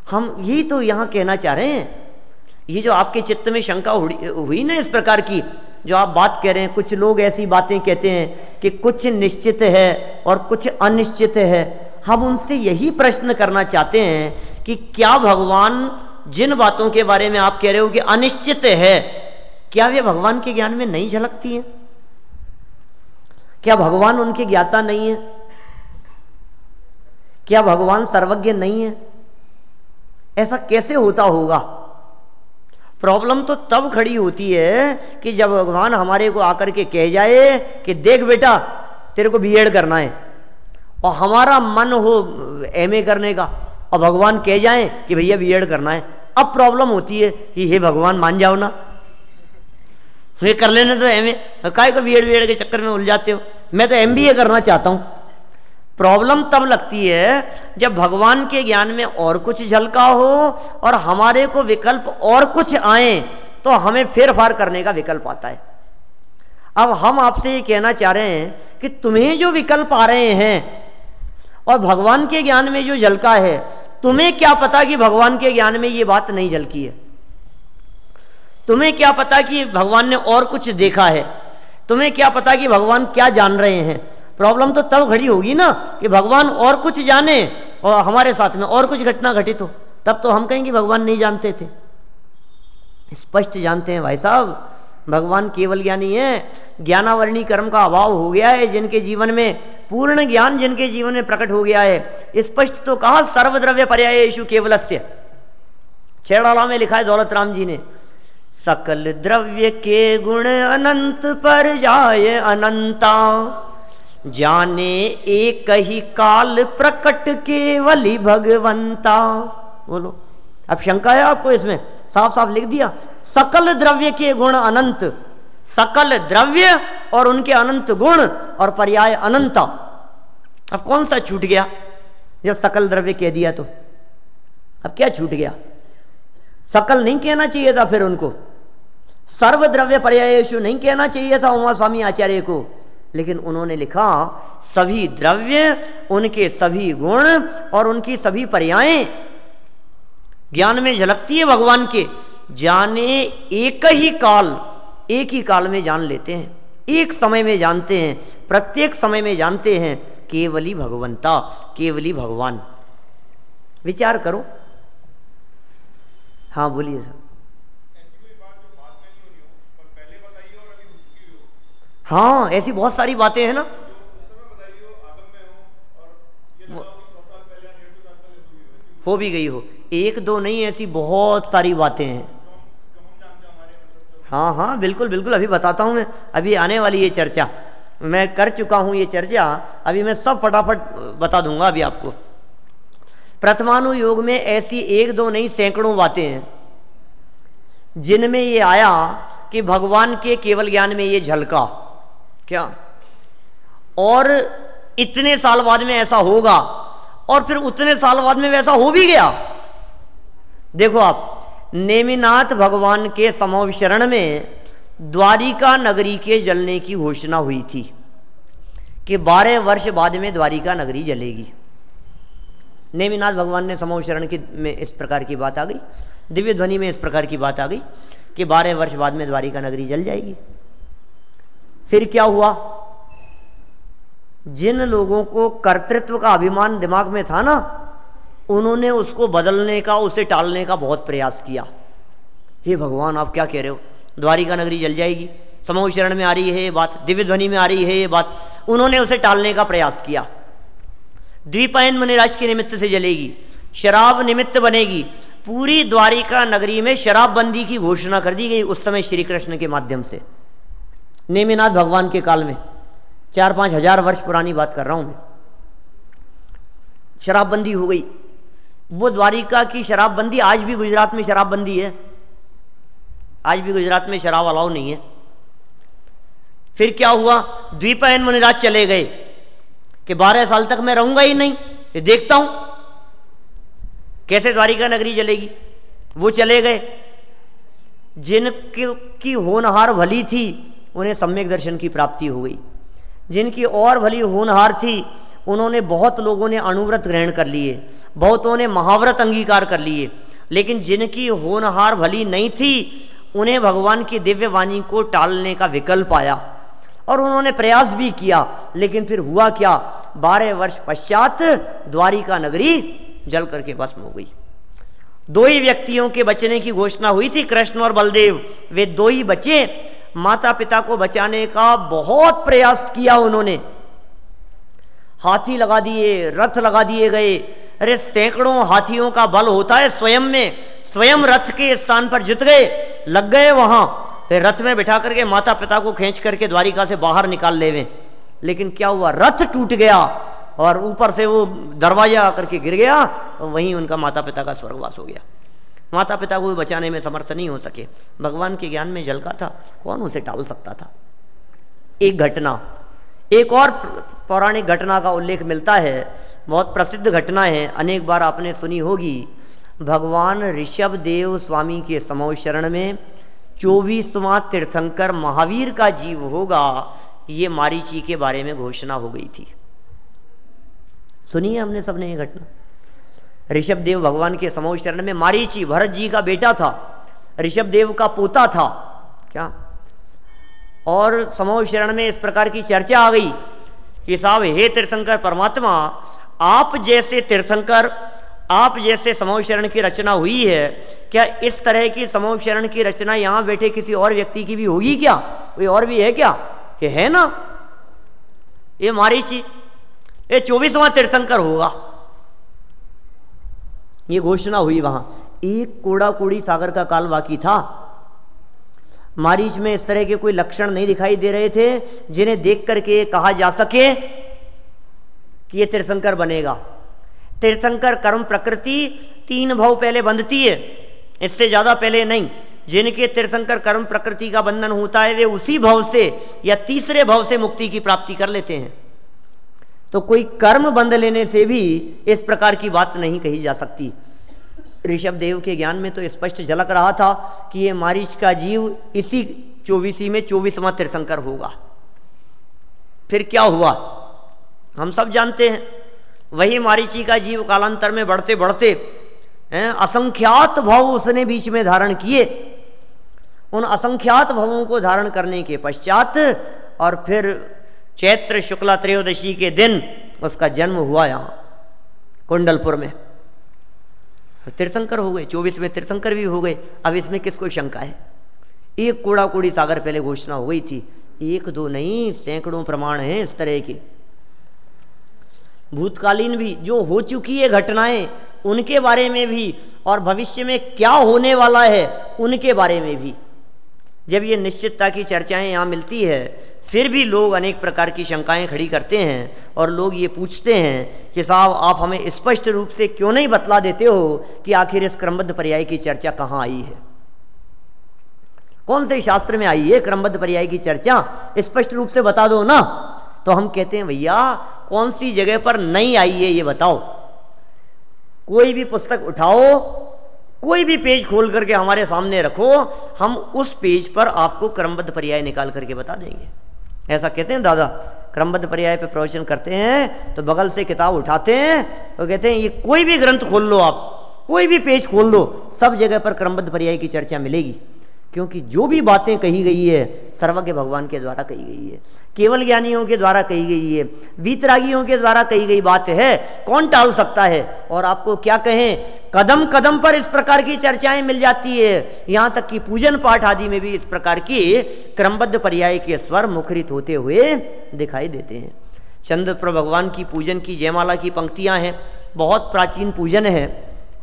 हम यही तो यहां कहना चाह रहे हैं। ये जो आपके चित्त में शंका हुई ना इस प्रकार की, जो आप बात कह रहे हैं, कुछ लोग ऐसी बातें कहते हैं कि कुछ निश्चित है और कुछ अनिश्चित है। हम उनसे यही प्रश्न करना चाहते हैं कि क्या भगवान जिन बातों के बारे में आप कह रहे हो कि अनिश्चित है, क्या वे भगवान के ज्ञान में नहीं झलकती हैं? क्या भगवान उनके ज्ञाता नहीं है? क्या भगवान सर्वज्ञ नहीं है? ऐसा कैसे होता होगा? प्रॉब्लम तो तब खड़ी होती है कि जब भगवान हमारे को आकर के कह जाए कि देख बेटा तेरे को बीएड करना है, और हमारा मन हो एमए करने का, और भगवान कह जाए कि भैया बीएड करना है। अब प्रॉब्लम होती है कि हे भगवान मान जाओ ना, ये कर लेने तो एमए, काय को बीएड के चक्कर में उलझाते हो, मैं तो एमबीए करना चाहता हूं। प्रॉब्लम तब लगती है जब भगवान के ज्ञान में और कुछ झलका हो और हमारे को विकल्प और कुछ आए, तो हमें फेर फार करने का विकल्प आता है। अब हम आपसे ये कहना चाह रहे हैं कि तुम्हें जो विकल्प आ रहे हैं और भगवान के ज्ञान में जो झलका है, तुम्हें क्या पता कि भगवान के ज्ञान में ये बात नहीं झलकी है? तुम्हें क्या पता कि भगवान ने और कुछ देखा है? तुम्हें क्या पता कि भगवान क्या जान रहे हैं? प्रॉब्लम तो तब खड़ी होगी ना कि भगवान और कुछ जाने और हमारे साथ में और कुछ घटना घटित हो, तब तो हम कहेंगे भगवान नहीं जानते थे। स्पष्ट जानते हैं भाई साहब, भगवान केवल ज्ञानी है, ज्ञानावरणी कर्म का अभाव हो गया है जिनके जीवन में, पूर्ण ज्ञान जिनके जीवन में प्रकट हो गया है। स्पष्ट तो कहा सर्वद्रव्य पर्यायेषु केवलस्य, छेड़ाला में लिखा है दौलत राम जी ने, सकल द्रव्य के गुण अनंत पर जाए अनंता, जाने एक ही काल प्रकट केवली भगवंता। बोलो, अब शंका है आपको इसमें? साफ साफ लिख दिया, सकल द्रव्य के गुण अनंत, सकल द्रव्य और उनके अनंत गुण और पर्याय अनंता। अब कौन सा छूट गया? जब सकल द्रव्य कह दिया तो अब क्या छूट गया? सकल नहीं कहना चाहिए था फिर उनको, सर्वद्रव्य पर्यायेषु नहीं कहना चाहिए था उमा स्वामी आचार्य को, लेकिन उन्होंने लिखा सभी द्रव्य, उनके सभी गुण और उनकी सभी पर्यायें ज्ञान में झलकती है भगवान के, जाने एक ही काल, एक ही काल में जान लेते हैं, एक समय में जानते हैं, प्रत्येक समय में जानते हैं, केवली भगवंता, केवली भगवान। विचार करो। हाँ बोलिए सर। ऐसी कोई बात जो बाद में नहीं होनी हो पर पहले बताइए और अभी हो चुकी हो? हाँ ऐसी बहुत सारी बातें हैं ना, जो उस समय बताइए हो, आदम में हो और ये लगाओ कि 100 साल पहले या 150 साल पहले हो भी गई हो। एक दो नहीं, ऐसी बहुत सारी बातें हैं। जो हम जानते हैं हमारे। हाँ हाँ बिल्कुल बिल्कुल, अभी बताता हूँ मैं, अभी आने वाली ये चर्चा, मैं कर चुका हूँ ये चर्चा, अभी मैं सब फटाफट बता दूंगा अभी आपको। प्रथमानुयोग में ऐसी एक दो नहीं सैकड़ों बातें हैं जिनमें ये आया कि भगवान के केवल ज्ञान में ये झलका क्या, और इतने साल बाद में ऐसा होगा, और फिर उतने साल बाद में वैसा हो भी गया। देखो आप, नेमिनाथ भगवान के समोपशरण में द्वारिका नगरी के जलने की घोषणा हुई थी कि 12 वर्ष बाद में द्वारिका नगरी जलेगी। नेमिनाथ भगवान ने समोपशरण की में इस प्रकार की बात आ गई, दिव्य ध्वनि में इस प्रकार की बात आ गई कि 12 वर्ष बाद में द्वारिका नगरी जल जाएगी। फिर क्या हुआ? जिन लोगों को कर्तृत्व का अभिमान दिमाग में था ना, उन्होंने उसको बदलने का, उसे टालने का बहुत प्रयास किया। हे भगवान आप क्या कह रहे हो, द्वारिका नगरी जल जाएगी, समोपशरण में आ रही है ये बात, दिव्य ध्वनि में आ रही है ये बात। उन्होंने उसे टालने का प्रयास किया। द्वीपायन मुनिराज के निमित्त से जलेगी, शराब निमित्त बनेगी, पूरी द्वारिका नगरी में शराबबंदी की घोषणा कर दी गई उस समय श्री कृष्ण के माध्यम से, नेमिनाथ भगवान के काल में। 4-5 हजार वर्ष पुरानी बात कर रहा हूं मैं। शराबबंदी हो गई। वो द्वारिका की शराबबंदी, आज भी गुजरात में शराबबंदी है, आज भी गुजरात में शराब अलाउ नहीं है। फिर क्या हुआ? द्वीपायन मुनिराज चले गए कि 12 साल तक मैं रहूंगा ही नहीं, ये देखता हूं कैसे द्वारिका नगरी जलेगी। वो चले गए। जिनकी होनहार भली थी उन्हें सम्यक दर्शन की प्राप्ति हो गई। जिनकी और भली होनहार थी उन्होंने, बहुत लोगों ने अणुव्रत ग्रहण कर लिए, बहुतों ने महाव्रत अंगीकार कर लिए, लेकिन जिनकी होनहार भली नहीं थी उन्हें भगवान की दिव्य वाणी को टालने का विकल्प आया और उन्होंने प्रयास भी किया, लेकिन फिर हुआ क्या? 12 वर्ष पश्चात द्वारिका नगरी जल करके भस्म हो गई। 2 ही व्यक्तियों के बचने की घोषणा हुई थी, कृष्ण और बलदेव। वे 2 ही बचे। माता पिता को बचाने का बहुत प्रयास किया उन्होंने, हाथी लगा दिए, रथ लगा दिए गए। अरे सैकड़ों हाथियों का बल होता है स्वयं में, स्वयं रथ के स्थान पर जुट गए, लग गए वहां, फिर रथ में बिठा करके माता पिता को खींच करके द्वारिका से बाहर निकाल लेवे। लेकिन क्या हुआ? रथ टूट गया और ऊपर से वो दरवाजा आकर के गिर गया, वहीं उनका माता पिता का स्वर्गवास हो गया। माता पिता को भी बचाने में समर्थ नहीं हो सके। भगवान के ज्ञान में झलका था, कौन उसे टाल सकता था? एक घटना, एक और पौराणिक घटना का उल्लेख मिलता है, बहुत प्रसिद्ध घटना है, अनेक बार आपने सुनी होगी। भगवान ऋषभ देव स्वामी के समोपशरण में 24वां तीर्थंकर महावीर का जीव होगा, ये मारीची के बारे में घोषणा हो गई थी। सुनी है हमने सबने ये घटना। ऋषभ देव भगवान के समोपशरण में, मारीची भरत जी का बेटा था, ऋषभ देव का पोता था क्या, और समोपशरण में इस प्रकार की चर्चा आ गई कि साहब हे तीर्थंकर परमात्मा, आप जैसे तीर्थंकर आप जैसे समूह शरण की रचना हुई है, क्या इस तरह की समूह शरण की रचना यहां बैठे किसी और व्यक्ति की भी होगी क्या? कोई और भी है क्या? ये है ना, ये मारीची, ये 24वां तीर्थंकर होगा। ये घोषणा हुई वहां। एक कोड़ा कोड़ी सागर का काल बाकी था। मारीच में इस तरह के कोई लक्षण नहीं दिखाई दे रहे थे जिन्हें देख करके कहा जा सके कि ये तीर्थंकर बनेगा। तीर्थंकर कर्म प्रकृति 3 भव पहले बंधती है, इससे ज्यादा पहले नहीं। जिनके तीर्थंकर कर्म प्रकृति का बंधन होता है वे उसी भव से या तीसरे भव से मुक्ति की प्राप्ति कर लेते हैं। तो कोई कर्म बंध लेने से भी इस प्रकार की बात नहीं कही जा सकती। ऋषभ देव के ज्ञान में तो स्पष्ट झलक रहा था कि ये मारीच का जीव इसी 24 में 24वां तीर्थंकर होगा। फिर क्या हुआ हम सब जानते हैं। वही मारीची का जीव कालांतर में बढ़ते बढ़ते असंख्यात भव उसने बीच में धारण किए। उन असंख्यात भवों को धारण करने के पश्चात और फिर चैत्र शुक्ला त्रयोदशी के दिन उसका जन्म हुआ यहाँ कुंडलपुर में। तीर्थंकर हो गए, 24 में तीर्थंकर भी हो गए। अब इसमें किसको शंका है? एक कोड़ा कोड़ी सागर पहले घोषणा हो गई थी। 1-2 नहीं, सैकड़ों प्रमाण हैं इस तरह के। भूतकालीन भी जो हो चुकी है घटनाएं उनके बारे में भी, और भविष्य में क्या होने वाला है उनके बारे में भी। जब ये निश्चितता की चर्चाएं यहाँ मिलती है फिर भी लोग अनेक प्रकार की शंकाएं खड़ी करते हैं और लोग ये पूछते हैं कि साहब आप हमें स्पष्ट रूप से क्यों नहीं बतला देते हो कि आखिर इस क्रमबद्ध पर्याय की चर्चा कहाँ आई है, कौन से शास्त्र में आई है क्रमबद्ध पर्याय की चर्चा, स्पष्ट रूप से बता दो ना। तो हम कहते हैं भैया कौन सी जगह पर नहीं आई है ये बताओ। कोई भी पुस्तक उठाओ, कोई भी पेज खोल करके हमारे सामने रखो, हम उस पेज पर आपको क्रमबद्ध पर्याय निकाल करके बता देंगे। ऐसा कहते हैं दादा, क्रमबद्ध पर्याय पे प्रवचन करते हैं तो बगल से किताब उठाते हैं तो कहते हैं ये कोई भी ग्रंथ खोल लो, आप कोई भी पेज खोल लो, सब जगह पर क्रमबद्ध पर्याय की चर्चा मिलेगी। क्योंकि जो भी बातें कही गई है सर्वज्ञ भगवान के द्वारा कही गई है, केवल ज्ञानियों के द्वारा कही गई है, वीतरागियों के द्वारा कही गई बात है, कौन टाल सकता है। और आपको क्या कहें, कदम कदम पर इस प्रकार की चर्चाएं मिल जाती है। यहाँ तक कि पूजन पाठ आदि में भी इस प्रकार की क्रमबद्ध पर्याय के स्वर मुखरित होते हुए दिखाई देते हैं। चंद्र भगवान की पूजन की जयमाला की पंक्तियां हैं, बहुत प्राचीन पूजन है,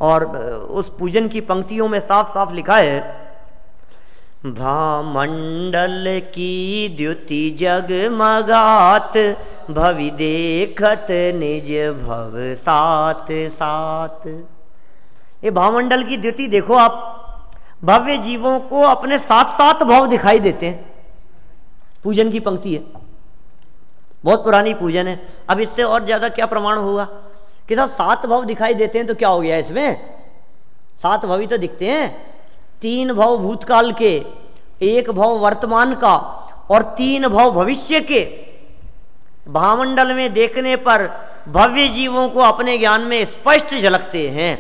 और उस पूजन की पंक्तियों में साफ साफ लिखा है, भामंडल की द्युति जगमगात भवि देखत निज भव सात सात। ये भामंडल की द्युति देखो आप, भव्य जीवों को अपने 7-7 भाव दिखाई देते हैं। पूजन की पंक्ति है, बहुत पुरानी पूजन है। अब इससे और ज्यादा क्या प्रमाण होगा कि 7 भाव दिखाई देते हैं तो क्या हो गया इसमें, 7 भाव ही तो दिखते हैं। 3 भाव भूतकाल के, 1 भाव वर्तमान का और 3 भाव भविष्य के। भामंडल में देखने पर भव्य जीवों को अपने ज्ञान में स्पष्ट झलकते हैं।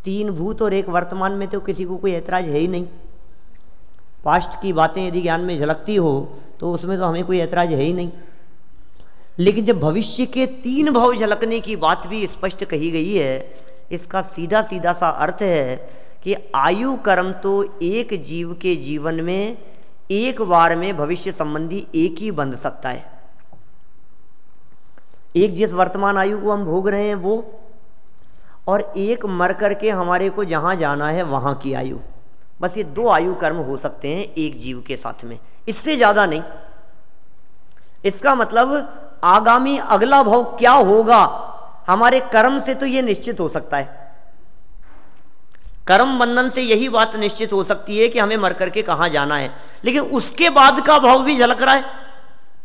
3 भूत और 1 वर्तमान में तो किसी को कोई ऐतराज है ही नहीं। पास्ट की बातें यदि ज्ञान में झलकती हो तो उसमें तो हमें कोई ऐतराज है ही नहीं। लेकिन जब भविष्य के 3 भाव झलकने की बात भी स्पष्ट कही गई है, इसका सीधा सीधा सा अर्थ है कि आयु कर्म तो एक जीव के जीवन में एक बार में भविष्य संबंधी एक ही बंध सकता है। एक जिस वर्तमान आयु को हम भोग रहे हैं वो, और एक मर करके हमारे को जहां जाना है वहां की आयु। बस ये 2 आयु कर्म हो सकते हैं एक जीव के साथ में, इससे ज्यादा नहीं। इसका मतलब आगामी अगला भाव क्या होगा हमारे कर्म से तो ये निश्चित हो सकता है। कर्म बंधन से यही बात निश्चित हो सकती है कि हमें मर करके कहां जाना है, लेकिन उसके बाद का भाव भी झलक रहा है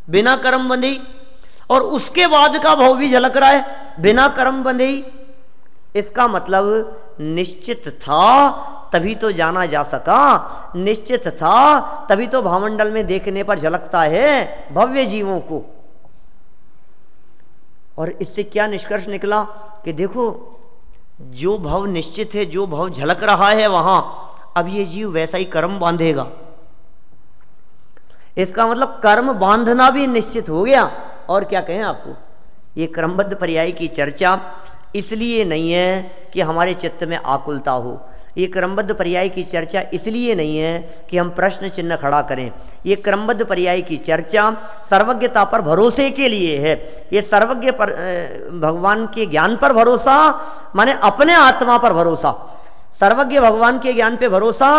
बिना कर्म बंधे ही, और उसके बाद का भाव भी झलक रहा है बिना कर्म बंधे ही। इसका मतलब निश्चित था तभी तो जाना जा सका, निश्चित था तभी तो भामंडल में देखने पर झलकता है भव्य जीवों को। और इससे क्या निष्कर्ष निकला कि देखो जो भाव निश्चित है, जो भाव झलक रहा है वहां, अब ये जीव वैसा ही कर्म बांधेगा। इसका मतलब कर्म बांधना भी निश्चित हो गया। और क्या कहें आपको, ये क्रमबद्ध पर्याय की चर्चा इसलिए नहीं है कि हमारे चित्त में आकुलता हो। ये क्रमबद्ध पर्याय की चर्चा इसलिए नहीं है कि हम प्रश्न चिन्ह खड़ा करें। ये क्रमबद्ध पर्याय की चर्चा सर्वज्ञता पर भरोसे के लिए है। ये सर्वज्ञ पर भगवान के ज्ञान पर भरोसा, माने अपने आत्मा पर भरोसा। सर्वज्ञ भगवान के ज्ञान पे भरोसा,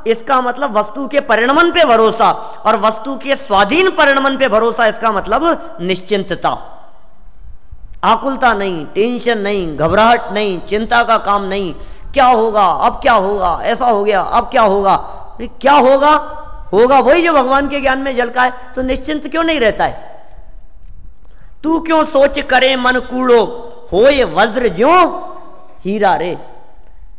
इसका मतलब वस्तु के परिणमन पे भरोसा, और वस्तु के स्वाधीन परिणमन पे भरोसा, इसका मतलब निश्चिंतता। आकुलता नहीं, टेंशन नहीं, घबराहट नहीं, चिंता का काम नहीं। क्या होगा, अब क्या होगा, ऐसा हो गया, अब क्या होगा। क्या होगा, होगा वही जो भगवान के ज्ञान में झलका है। तो निश्चिंत क्यों नहीं रहता है? तू क्यों सोच करे मन कूड़ो, हो ये वज्र ज्यों हीरा रे।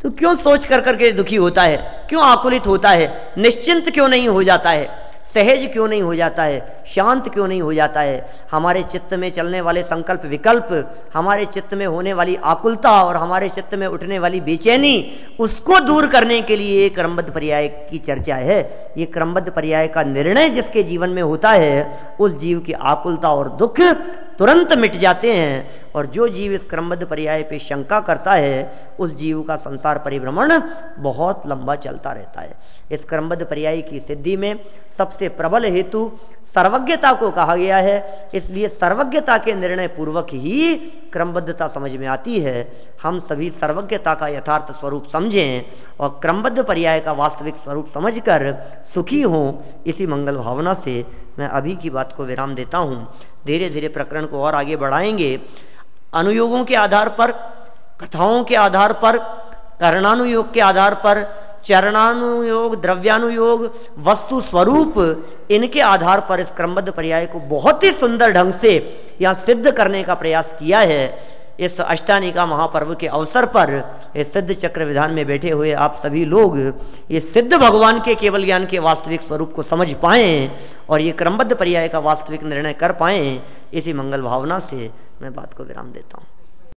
तू क्यों सोच कर करके दुखी होता है, क्यों आकुलित होता है, निश्चिंत क्यों नहीं हो जाता है, सहज क्यों नहीं हो जाता है, शांत क्यों नहीं हो जाता है। हमारे चित्त में चलने वाले संकल्प विकल्प, हमारे चित्त में होने वाली आकुलता और हमारे चित्त में उठने वाली बेचैनी, उसको दूर करने के लिए ये क्रमबद्ध पर्याय की चर्चा है। ये क्रमबद्ध पर्याय का निर्णय जिसके जीवन में होता है, उस जीव की आकुलता और दुख तुरंत मिट जाते हैं। और जो जीव इस क्रमबद्ध पर्याय पे शंका करता है, उस जीव का संसार परिभ्रमण बहुत लंबा चलता रहता है। इस क्रमबद्ध पर्याय की सिद्धि में सबसे प्रबल हेतु सर्वज्ञता को कहा गया है। इसलिए सर्वज्ञता के निर्णय पूर्वक ही क्रमबद्धता समझ में आती है। हम सभी सर्वज्ञता का यथार्थ स्वरूप समझें और क्रमबद्ध पर्याय का वास्तविक स्वरूप समझकर सुखी हों। इसी मंगल भावना से मैं अभी की बात को विराम देता हूँ। धीरे धीरे प्रकरण को और आगे बढ़ाएंगे। अनुयोगों के आधार पर, कथाओं के आधार पर, करणानुयोग के आधार पर, चरणानुयोग, द्रव्यानुयोग, वस्तु स्वरूप, इनके आधार पर इस क्रमबद्ध पर्याय को बहुत ही सुंदर ढंग से यहाँ सिद्ध करने का प्रयास किया है। इस अष्टानिका महापर्व के अवसर पर इस सिद्ध चक्र विधान में बैठे हुए आप सभी लोग ये सिद्ध भगवान के केवल ज्ञान के वास्तविक स्वरूप को समझ पाएं और ये क्रमबद्ध पर्याय का वास्तविक निर्णय कर पाएं। इसी मंगल भावना से मैं बात को विराम देता हूँ।